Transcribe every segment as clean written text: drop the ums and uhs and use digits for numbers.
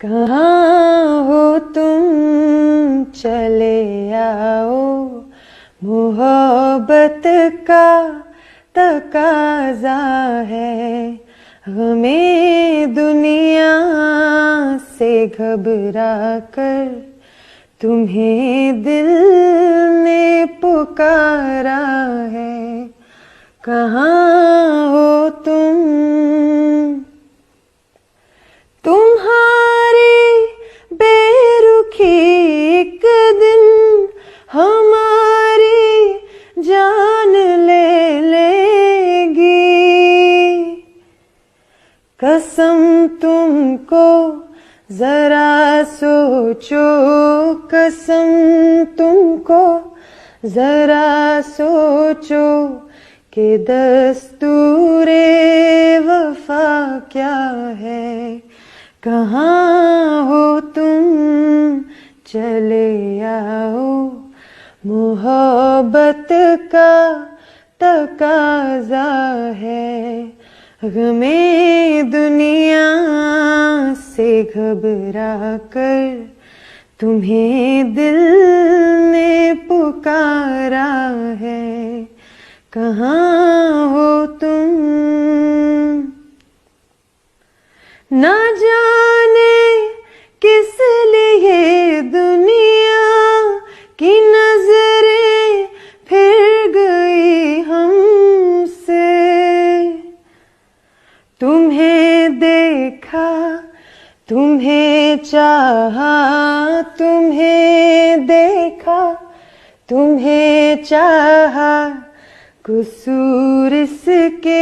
कहाँ हो तुम चले आओ, मोहब्बत का तकाजा है। हमें दुनिया से घबरा कर तुम्हें दिल ने पुकारा है। कहाँ हो तुम, तुम्हारी बेरुखी एक दिन हमारी जान ले लेगी। कसम तुमको जरा सोचो, कसम तुमको जरा सोचो कि दस्तूरे वफा क्या है। कहाँ हो तुम चले आओ, मोहब्बत का तकाजा है। हमें दुनिया से घबरा कर तुम्हें दिल ने पुकारा है। कहाँ हो तुम, ना जाने किस लिए दुनिया की नजरें फिर गई हमसे। तुम्हें देखा, तुम्हें चाहा, तुम्हें देखा, तुम्हें चाहा, कसूर इसके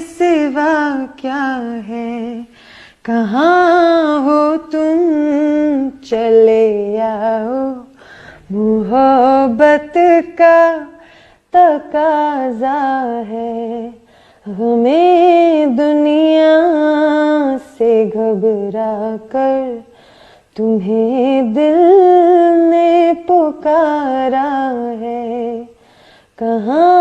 सिवा क्या है। कहाँ हो तुम चले आओ, मोहब्बत का तकाजा है। हमें दुनिया से घबरा कर तुम्हें दिल ने पुकारा है। कहाँ